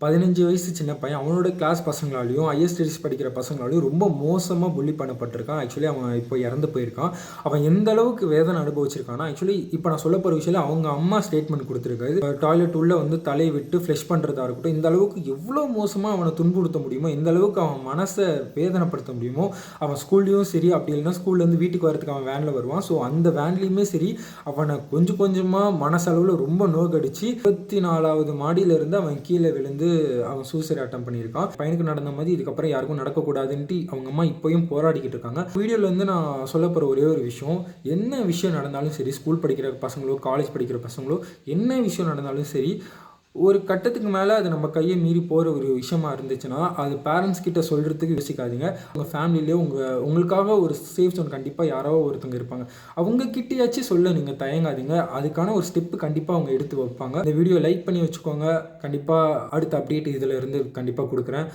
15 வயசு சின்ன பையன். அவனோட கிளாஸ் பசங்களாலயும், ஹையர் ஸ்டடீஸ் படிக்கிற பசங்களாலயும் ரொம்ப மோசமா புல்லி பண்ணப்பட்டிருக்கான். ஆக்சுவலி அவன் இப்போ இறந்து போயிருக்கான். அவன் எந்த அளவுக்கு வேதனை அனுபவிச்சிருக்கான்னா, ஆக்சுவலி இப்போ நான் சொல்லப் போற விஷயம் அவங்க அம்மா ஸ்டேட்மெண்ட் குடுத்திருக்காரு. டாய்லெட் உள்ள வந்து தலைய விட்டு ஃப்ளஷ் பண்றதா இருக்கட்டும், இந்த அளவுக்கு எவ்வளோ மோசமா அவன துன்புறுத்த முடியுமோ, எந்த அளவுக்கு அவன் மனச வேதனைப்படுத்த முடியுமோ, அவன் ஸ்கூல்லயும் சரி, அப்படி இல்லைன்னா ஸ்கூல்லேருந்து வீட்டுக்கு வரதுக்கு அவன் வேன்ல வருவான். ஸோ அந்த வேன்லயுமே சரி, அவன கொஞ்சம் கொஞ்சமா மனசளவுல ரொம்ப நோகடிச்சு 24வது மாடியிலிருந்து அவன் கீழ விழுந்து அவன் சூசைட் அட்டெம்ப்ட் பண்ணியிருக்கான். பையனுக்கு நடந்த மாதிரி இதுக்கப்புறம் யாருக்கும் நடக்கக்கூடாதுன்ட்டு அவங்க அம்மா இப்பயும் போராடிக்கிட்டு இருக்காங்க. வீடியோல வந்து நான் சொல்லப் போற ஒரே ஒரு விஷயம், என்ன விஷயம் நடந்தாலும் சரி, ஸ்கூல் படிக்கிற பசங்களோ, காலேஜ் படிக்கிற பசங்களோ, என்ன விஷயம் நடந்தாலும் சரி, ஒரு கட்டத்துக்கு மேல அது நம்ம கைய மீறி போற ஒரு விஷயமா இருந்துச்சுன்னா, அது பேரண்ட்ஸ் கிட்ட சொல்றதுக்கு யோசிக்காதீங்க. உங்க ஃபேமிலிலயோ உங்களுக்காக ஒரு சேஃப் ஜோன் கண்டிப்பா யாரோ ஒருத்தவங்க இருப்பாங்க. அவங்க கிட்டயாச்சும் சொல்ல நீங்க தயங்காதீங்க. அதுக்கான ஒரு ஸ்டெப் கண்டிப்பா அவங்க எடுத்து வைப்பாங்க. இந்த வீடியோ லைக் பண்ணி வச்சுக்கோங்க. கண்டிப்பா அடுத்த அப்டேட் இதுல இருந்து கண்டிப்பா குடுக்குறேன்.